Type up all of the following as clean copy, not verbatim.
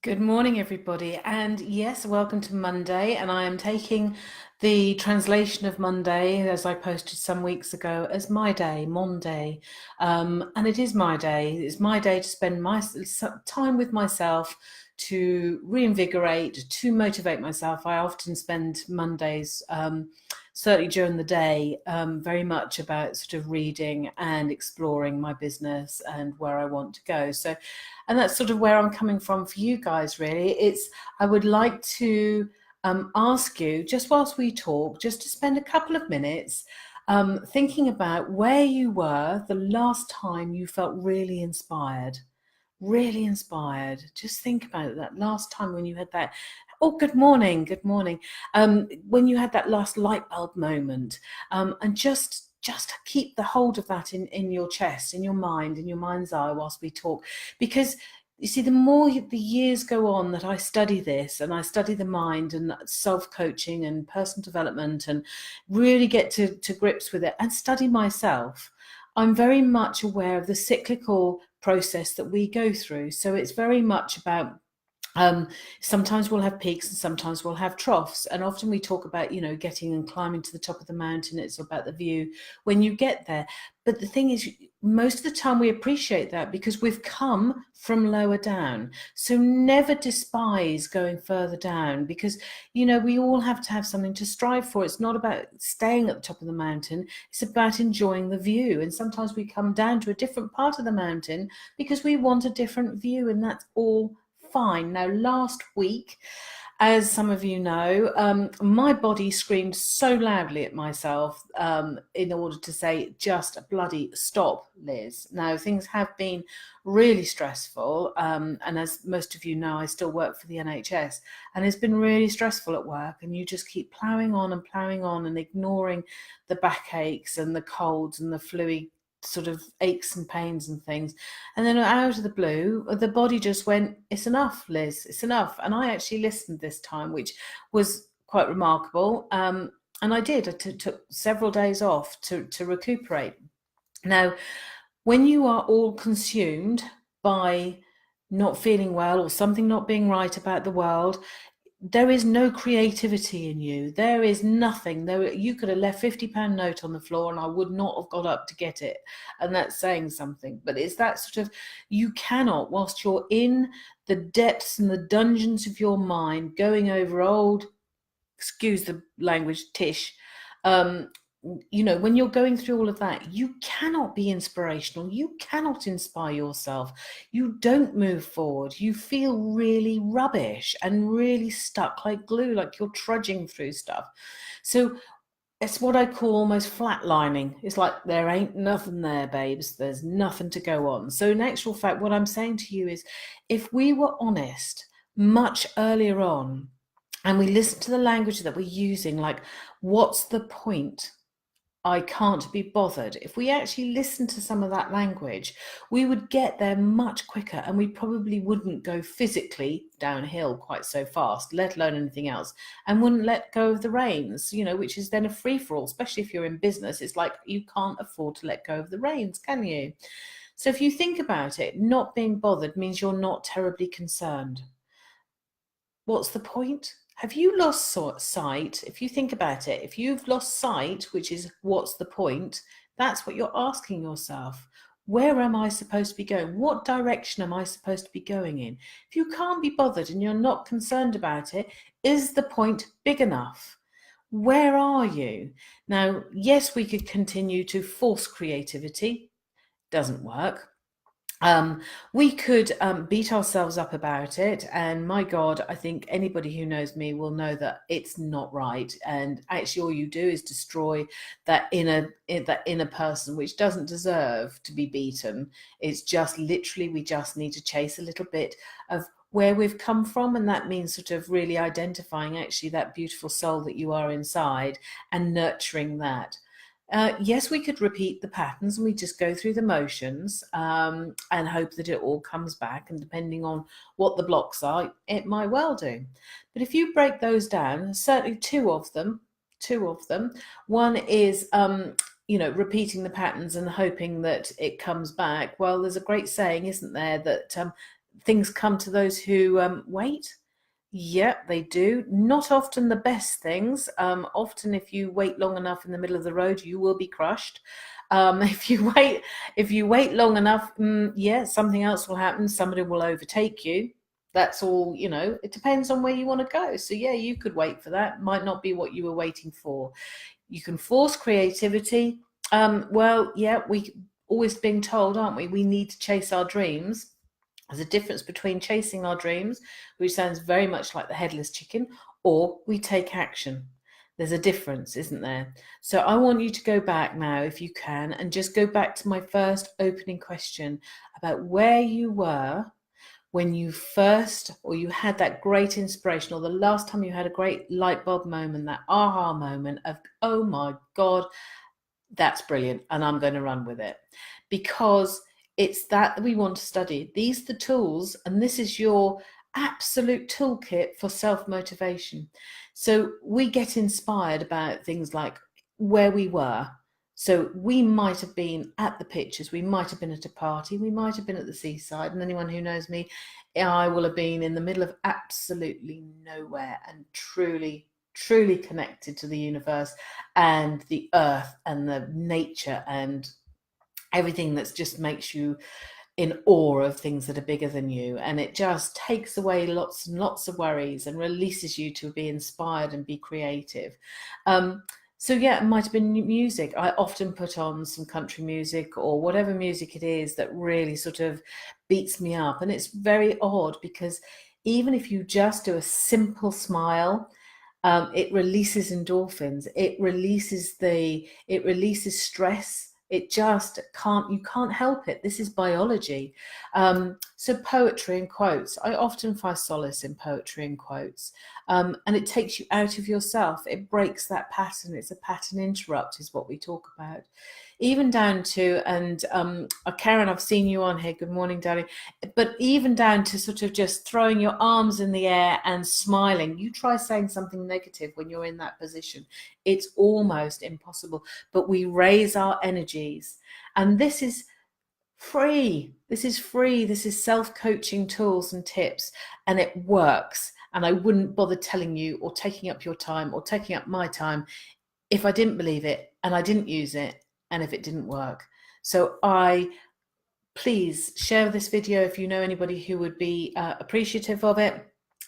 Good morning, everybody. And yes, welcome to Monday. And I am taking the translation of Monday, as I posted some weeks ago, as my day, Monday. And it is my day. It's my day to spend my time with myself, to reinvigorate, to motivate myself. I often spend Mondays, certainly during the day, very much about sort of reading and exploring my business and where I want to go. And that's sort of where I'm coming from for you guys, really. I would like to ask you, just whilst we talk, just to spend a couple of minutes thinking about where you were the last time you felt really inspired. Really inspired. Just think about that last time when you had that. Oh, good morning, good morning. When you had that last light bulb moment, and just keep the hold of that in your chest, in your mind's eye, whilst we talk, because you see, the more the years go on that I study this and I study the mind and self-coaching and personal development and really get to grips with it and study myself, I'm very much aware of the cyclical process that we go through. So it's very much about sometimes we'll have peaks and sometimes we'll have troughs. And often we talk about, getting and climbing to the top of the mountain. It's about the view when you get there. But the thing is, most of the time we appreciate that because we've come from lower down. So never despise going further down because, we all have to have something to strive for. It's not about staying at the top of the mountain. It's about enjoying the view. And sometimes we come down to a different part of the mountain because we want a different view, and that's all fine. Now, last week, as some of you know, my body screamed so loudly at myself in order to say, just bloody stop, Liz. Now, things have been really stressful. And as most of you know, I still work for the NHS, and it's been really stressful at work. And you just keep ploughing on and ignoring the backaches and the colds and the flu sort of aches and pains and things. And then out of the blue, the body just went, it's enough, Liz, it's enough. And I actually listened this time, which was quite remarkable. And I did. I took several days off to recuperate. Now, when you are all consumed by not feeling well or something not being right about the world, there is no creativity in you. There is nothing. You could have left £50 note on the floor and I would not have got up to get it. And that's saying something. But it's that sort of, you cannot, whilst you're in the depths and the dungeons of your mind, going over old, excuse the language, tish, when you're going through all of that, you cannot be inspirational. You cannot inspire yourself. You don't move forward. You feel really rubbish and really stuck like glue, like you're trudging through stuff. So it's what I call almost flatlining. It's like there ain't nothing there, babes. There's nothing to go on. So in actual fact, what I'm saying to you is, if we were honest much earlier on and we listen to the language that we're using, like, what's the point? I can't be bothered. If we actually listen to some of that language, we would get there much quicker, and we probably wouldn't go physically downhill quite so fast, let alone anything else, and wouldn't let go of the reins, which is then a free for all, especially if you're in business. It's like you can't afford to let go of the reins, can you? So if you think about it, not being bothered means you're not terribly concerned. What's the point? Have you lost sight? If you think about it, if you've lost sight, which is what's the point, that's what you're asking yourself. Where am I supposed to be going? What direction am I supposed to be going in? If you can't be bothered and you're not concerned about it, is the point big enough? Where are you? Now, yes, we could continue to force creativity. Doesn't work. We could beat ourselves up about it, and my God, I think anybody who knows me will know that it's not right. And actually, all you do is destroy that inner person, which doesn't deserve to be beaten. It's just literally, we just need to chase a little bit of where we've come from, and that means sort of really identifying actually that beautiful soul that you are inside and nurturing that. Yes, we could repeat the patterns and we just go through the motions and hope that it all comes back. And depending on what the blocks are, it might well do. But if you break those down, certainly two of them. One is, repeating the patterns and hoping that it comes back. Well, there's a great saying, isn't there, that things come to those who wait. Yep, they do. Not often the best things. Often, if you wait long enough in the middle of the road, you will be crushed. If you wait long enough, yeah, something else will happen. Somebody will overtake you. That's all, you know. It depends on where you want to go. So yeah, you could wait for that. Might not be what you were waiting for. You can force creativity. Well, yeah, we always being told, aren't we? We need to chase our dreams. There's a difference between chasing our dreams, which sounds very much like the headless chicken, or we take action. There's a difference, isn't there? So I want you to go back now, if you can, and just go back to my first opening question about where you were when you first, or you had that great inspiration, or the last time you had a great light bulb moment, that aha moment of, oh my God, that's brilliant, and I'm going to run with it. Because it's that we want to study. These are the tools, and this is your absolute toolkit for self-motivation. So we get inspired about things like where we were. So we might have been at the pictures, we might have been at a party, we might have been at the seaside, and anyone who knows me, I will have been in the middle of absolutely nowhere and truly connected to the universe and the earth and the nature and everything that just makes you in awe of things that are bigger than you, and it just takes away lots and lots of worries and releases you to be inspired and be creative. So yeah, it might have been music. I often put on some country music or whatever music it is that really sort of beats me up, and it's very odd because even if you just do a simple smile, it releases endorphins, it releases stress. It just can't, you can't help it. This is biology. So poetry and quotes, I often find solace in poetry and quotes, and it takes you out of yourself. It breaks that pattern. It's a pattern interrupt is what we talk about. Even down to, and Karen, I've seen you on here, good morning darling, but even down to sort of just throwing your arms in the air and smiling. You try saying something negative when you're in that position, it's almost impossible, but we raise our energies. And this is free. This is free. This is self-coaching tools and tips, and it works. And I wouldn't bother telling you or taking up your time or taking up my time if I didn't believe it and I didn't use it and if it didn't work. So please share this video if you know anybody who would be appreciative of it.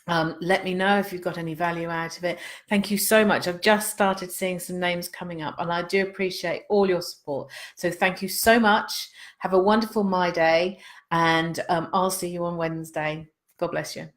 Let me know if you've got any value out of it. Thank you so much. I've just started seeing some names coming up, and I do appreciate all your support. So thank you so much. Have a wonderful My Day, and I'll see you on Wednesday. God bless you.